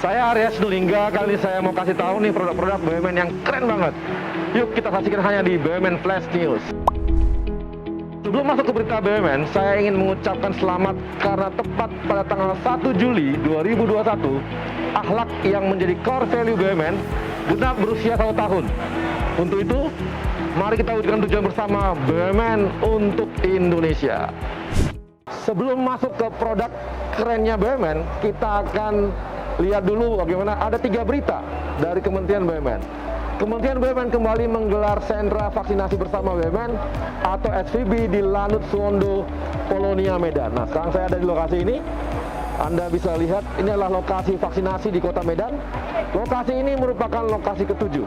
Saya Arya Sinulinga, kali ini saya mau kasih tahu nih produk-produk BUMN yang keren banget. Yuk kita saksikan hanya di BUMN Flash News. Sebelum masuk ke berita BUMN, saya ingin mengucapkan selamat karena tepat pada tanggal 1 Juli 2021, akhlak yang menjadi core value BUMN genap berusia 1 tahun. Untuk itu, mari kita wujudkan tujuan bersama BUMN untuk Indonesia. Sebelum masuk ke produk kerennya BUMN, kita akan lihat dulu bagaimana ada 3 berita dari Kementerian BUMN. Kementerian BUMN kembali menggelar sentra vaksinasi bersama BUMN atau SVB di Lanut Suwondo, Polonia, Medan. Nah, sekarang saya ada di lokasi ini. Anda bisa lihat ini adalah lokasi vaksinasi di Kota Medan. Lokasi ini merupakan lokasi ke-7.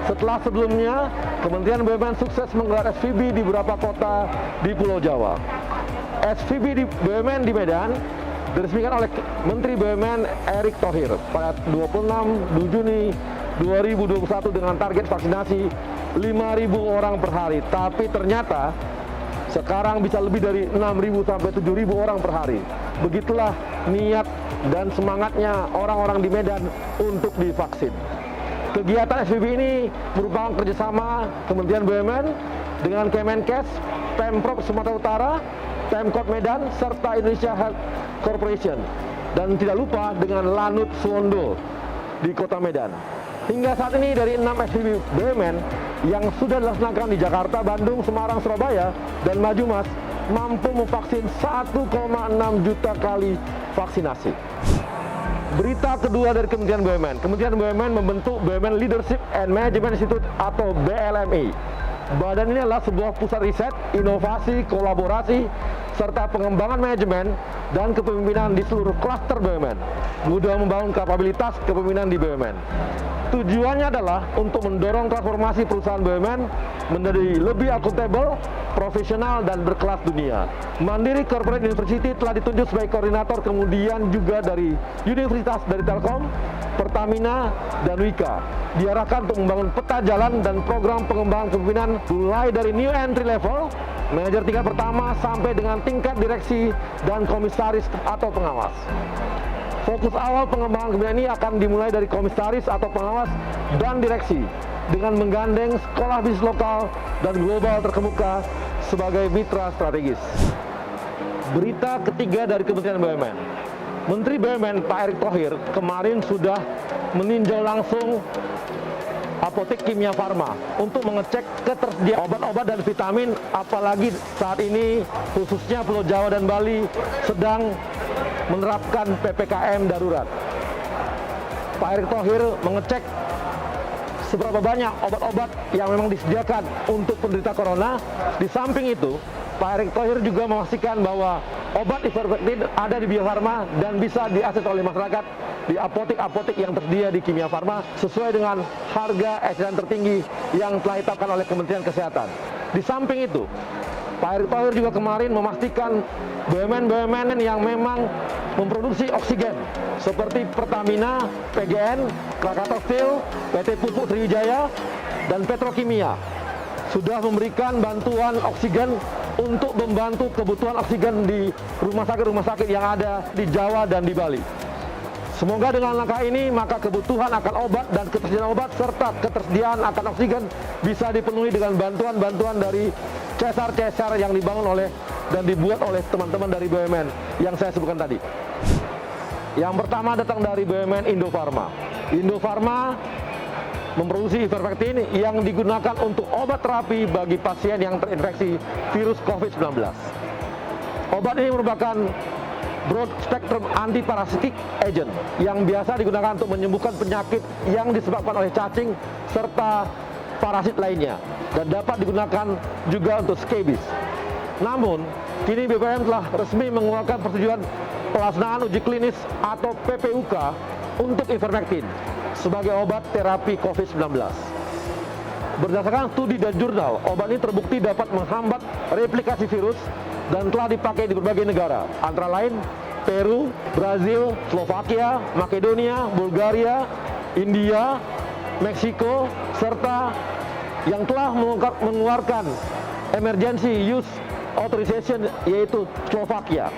Setelah sebelumnya, Kementerian BUMN sukses menggelar SVB di beberapa kota di Pulau Jawa. SVB di BUMN di Medan diresmikan oleh Menteri BUMN Erick Thohir pada 26 Juni 2021 dengan target vaksinasi 5.000 orang per hari. Tapi ternyata sekarang bisa lebih dari 6.000 sampai 7.000 orang per hari. Begitulah niat dan semangatnya orang-orang di Medan untuk divaksin. Kegiatan SVB ini merupakan kerjasama Kementerian BUMN dengan Kemenkes, Pemprov Sumatera Utara, Pemkot Medan, serta Indonesia Health Corporation. Dan tidak lupa dengan Lanut Suwondo di Kota Medan. Hingga saat ini dari 6 SVB BUMN yang sudah dilaksanakan di Jakarta, Bandung, Semarang, Surabaya, dan Majumas mampu memvaksin 1,6 juta kali vaksinasi. Berita kedua dari Kementerian BUMN. Kementerian BUMN membentuk BUMN Leadership and Management Institute atau BLMI. Badan ini adalah sebuah pusat riset, inovasi, kolaborasi, serta pengembangan manajemen dan kepemimpinan di seluruh klaster BUMN, mudah membangun kapabilitas kepemimpinan di BUMN. Tujuannya adalah untuk mendorong transformasi perusahaan BUMN menjadi lebih akuntabel, profesional, dan berkelas dunia. Mandiri Corporate University telah ditunjuk sebagai koordinator, kemudian juga dari Universitas dari Telkom, Pertamina, dan Wika. Diarahkan untuk membangun peta jalan dan program pengembangan kepemimpinan mulai dari new entry level, manajer tingkat pertama sampai dengan tingkat direksi dan komisaris atau pengawas. Fokus awal pengembangan kepemimpinan ini akan dimulai dari komisaris atau pengawas dan direksi dengan menggandeng sekolah bisnis lokal dan global terkemuka sebagai mitra strategis. Berita ketiga dari Kementerian BUMN. Menteri BUMN Pak Erick Thohir kemarin sudah meninjau langsung apotek Kimia Farma untuk mengecek ketersediaan obat-obat dan vitamin, apalagi saat ini khususnya Pulau Jawa dan Bali sedang menerapkan PPKM darurat. Pak Erick Thohir mengecek seberapa banyak obat-obat yang memang disediakan untuk penderita corona. Di samping itu, Pak Erick Thohir juga memastikan bahwa obat ivermectin ada di Bio Farma dan bisa diakses oleh masyarakat di apotek-apotek yang tersedia di Kimia Farma sesuai dengan harga eceran tertinggi yang telah ditetapkan oleh Kementerian Kesehatan. Di samping itu, Pak Erick Thohir juga kemarin memastikan BUMN-BUMN yang memang memproduksi oksigen seperti Pertamina, PGN, Krakatau Steel, PT Pupuk Sriwijaya, dan Petrokimia sudah memberikan bantuan oksigen untuk membantu kebutuhan oksigen di rumah sakit yang ada di Jawa dan di Bali. Semoga dengan langkah ini maka kebutuhan akan obat dan ketersediaan obat serta ketersediaan akan oksigen bisa dipenuhi dengan bantuan-bantuan dari cesar-cesar yang dibangun oleh dan dibuat oleh teman-teman dari BUMN yang saya sebutkan tadi. Yang pertama datang dari BUMN Indofarma. Indofarma memproduksi ivermectin yang digunakan untuk obat terapi bagi pasien yang terinfeksi virus COVID-19. Obat ini merupakan broad spectrum antiparasitic agent yang biasa digunakan untuk menyembuhkan penyakit yang disebabkan oleh cacing serta parasit lainnya dan dapat digunakan juga untuk skabis. Namun, kini BPOM telah resmi mengeluarkan persetujuan pelaksanaan uji klinis atau PPUK untuk ivermectin sebagai obat terapi COVID-19. Berdasarkan studi dan jurnal, obat ini terbukti dapat menghambat replikasi virus dan telah dipakai di berbagai negara, antara lain Peru, Brazil, Slovakia, Makedonia, Bulgaria, India, Meksiko, serta yang telah mengeluarkan emergency use authorization yaitu Slovakia.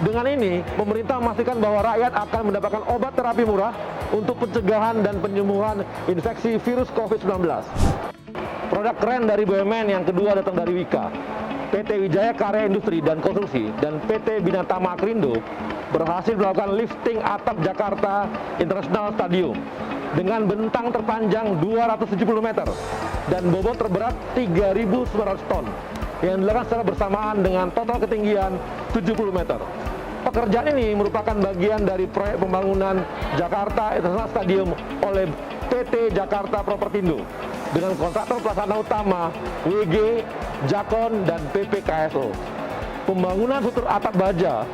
Dengan ini, pemerintah memastikan bahwa rakyat akan mendapatkan obat terapi murah untuk pencegahan dan penyembuhan infeksi virus COVID-19. Produk keren dari BUMN yang kedua datang dari Wika. PT Wijaya Karya Industri dan Konstruksi dan PT Binatama Krindo berhasil melakukan lifting atap Jakarta International Stadium dengan bentang terpanjang 270 meter dan bobot terberat 3.900 ton yang dilakukan secara bersamaan dengan total ketinggian 70 meter. Pekerjaan ini merupakan bagian dari proyek pembangunan Jakarta International Stadium oleh PT Jakarta Propertindo dengan kontraktor pelaksana utama WG, Jakon, dan PPKSO. Pembangunan struktur atap baja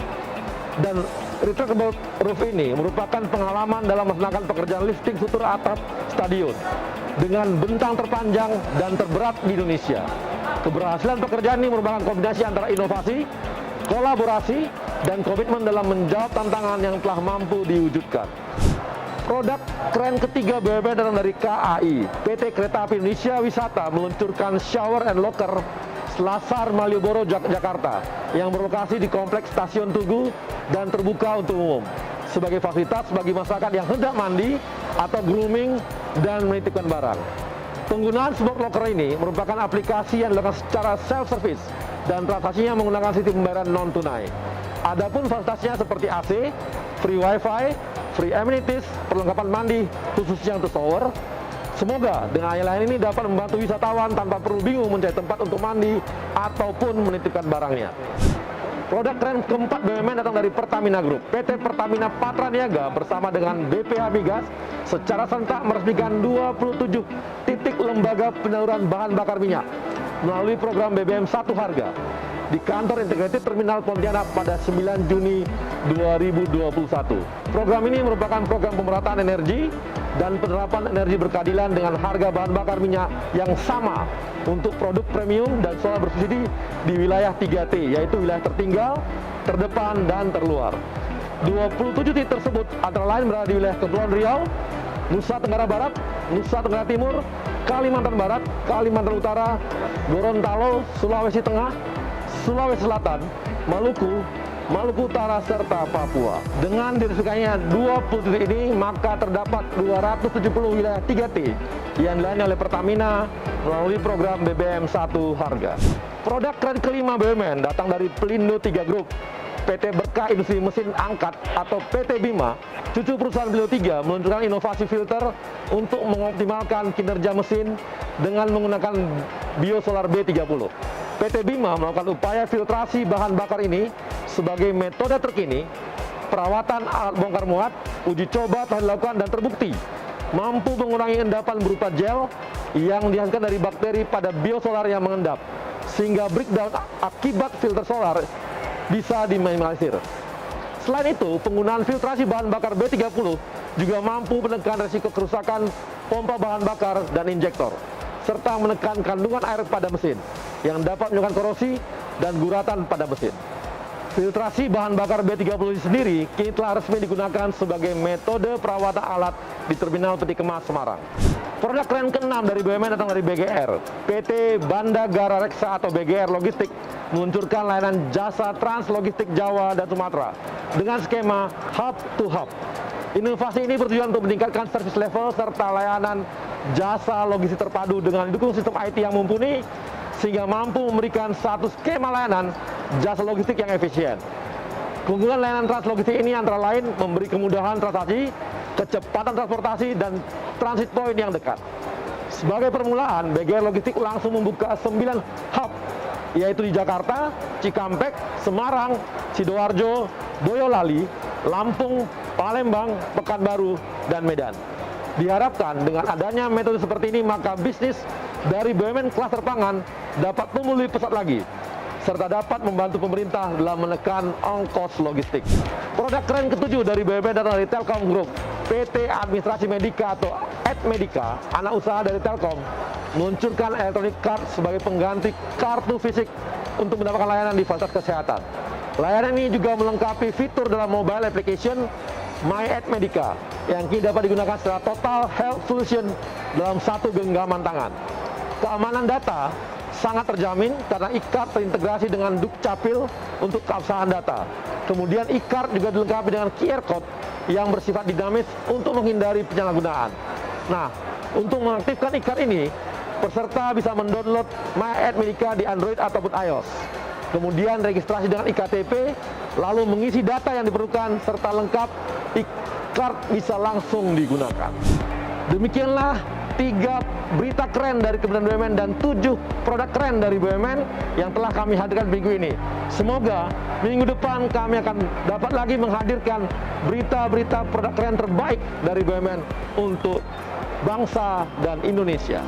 dan retractable roof ini merupakan pengalaman dalam melaksanakan pekerjaan lifting struktur atap stadion dengan bentang terpanjang dan terberat di Indonesia. Keberhasilan pekerjaan ini merupakan kombinasi antara inovasi, kolaborasi, dan komitmen dalam menjawab tantangan yang telah mampu diwujudkan. Produk keren ketiga BUMN datang dari KAI. PT Kereta Api Indonesia Wisata meluncurkan shower and locker Selasar Malioboro, Jakarta yang berlokasi di Kompleks Stasiun Tugu dan terbuka untuk umum sebagai fasilitas bagi masyarakat yang hendak mandi atau grooming dan menitipkan barang. Penggunaan smart locker ini merupakan aplikasi yang dilakukan secara self-service dan transaksinya menggunakan sistem pembayaran non-tunai. Adapun fasilitasnya seperti AC, free wifi, free amenities, perlengkapan mandi khususnya untuk shower. Semoga dengan layanan ini dapat membantu wisatawan tanpa perlu bingung mencari tempat untuk mandi ataupun menitipkan barangnya. Produk keren keempat BUMN datang dari Pertamina Group. PT Pertamina Patra Niaga bersama dengan BPH Migas secara serentak meresmikan 27 titik lembaga penyaluran bahan bakar minyak melalui program BBM Satu Harga di kantor Integrated Terminal Pontianak pada 9 Juni 2021. Program ini merupakan program pemerataan energi dan penerapan energi berkeadilan dengan harga bahan bakar minyak yang sama untuk produk premium dan solar bersubsidi di wilayah 3T, yaitu wilayah tertinggal, terdepan, dan terluar. 27 titik tersebut antara lain berada di wilayah Kepulauan Riau, Nusa Tenggara Barat, Nusa Tenggara Timur, Kalimantan Barat, Kalimantan Utara, Gorontalo, Sulawesi Tengah, Sulawesi Selatan, Maluku, Maluku Utara, serta Papua. Dengan diresmikannya 20 titik ini, maka terdapat 270 wilayah 3T yang dilayani oleh Pertamina melalui program BBM Satu Harga. Produk keren kelima BUMN datang dari Pelindo 3 Group. PT Berkah Industri Mesin Angkat atau PT Bima, cucu perusahaan Pelindo 3, meluncurkan inovasi filter untuk mengoptimalkan kinerja mesin dengan menggunakan biosolar B30. PT Bima melakukan upaya filtrasi bahan bakar ini sebagai metode terkini. Perawatan alat bongkar muat, uji coba telah dilakukan dan terbukti mampu mengurangi endapan berupa gel yang dihasilkan dari bakteri pada biosolar yang mengendap, sehingga breakdown akibat filter solar bisa diminimalisir. Selain itu, penggunaan filtrasi bahan bakar B30 juga mampu menekan risiko kerusakan pompa bahan bakar dan injektor, serta menekan kandungan air pada mesin yang dapat menyebabkan korosi dan guratan pada mesin. Filtrasi bahan bakar B30 sendiri kini telah resmi digunakan sebagai metode perawatan alat di Terminal Peti Kemas Semarang. Produk keren ke-6 dari BUMN datang dari BGR. PT Bandagara Reksa atau BGR Logistik meluncurkan layanan jasa trans logistik Jawa dan Sumatera dengan skema hub to hub. Inovasi ini bertujuan untuk meningkatkan service level serta layanan jasa logistik terpadu dengan didukung sistem IT yang mumpuni, sehingga mampu memberikan satu skema layanan jasa logistik yang efisien. Keunggulan layanan trans logistik ini antara lain memberi kemudahan transaksi, kecepatan transportasi, dan transit point yang dekat. Sebagai permulaan, BGR Logistik langsung membuka 9 hub, yaitu di Jakarta, Cikampek, Semarang, Sidoarjo, Boyolali, Lampung, Palembang, Pekanbaru, dan Medan. Diharapkan dengan adanya metode seperti ini, maka bisnis dari BUMN klaster pangan dapat tumbuh lebih pesat lagi, serta dapat membantu pemerintah dalam menekan ongkos logistik. Produk keren ketujuh dari BUMN datang dari Telkom Group. PT Administrasi Medika atau Medika, anak usaha dari Telkom, meluncurkan electronic card sebagai pengganti kartu fisik untuk mendapatkan layanan di fasilitas kesehatan. Layanan ini juga melengkapi fitur dalam mobile application My Medika yang kini dapat digunakan secara total health solution dalam satu genggaman tangan. Keamanan data sangat terjamin karena e-card terintegrasi dengan Dukcapil untuk keabsahan data. Kemudian e-card juga dilengkapi dengan QR Code yang bersifat dinamis untuk menghindari penyalahgunaan. Nah, untuk mengaktifkan e-card ini, peserta bisa mendownload My@Milika di Android ataupun iOS. Kemudian registrasi dengan iktp, lalu mengisi data yang diperlukan serta lengkap, e-card bisa langsung digunakan. Demikianlah 3 berita keren dari Kementerian BUMN dan 7 produk keren dari BUMN yang telah kami hadirkan minggu ini. Semoga minggu depan kami akan dapat lagi menghadirkan berita-berita produk keren terbaik dari BUMN untuk bangsa dan Indonesia.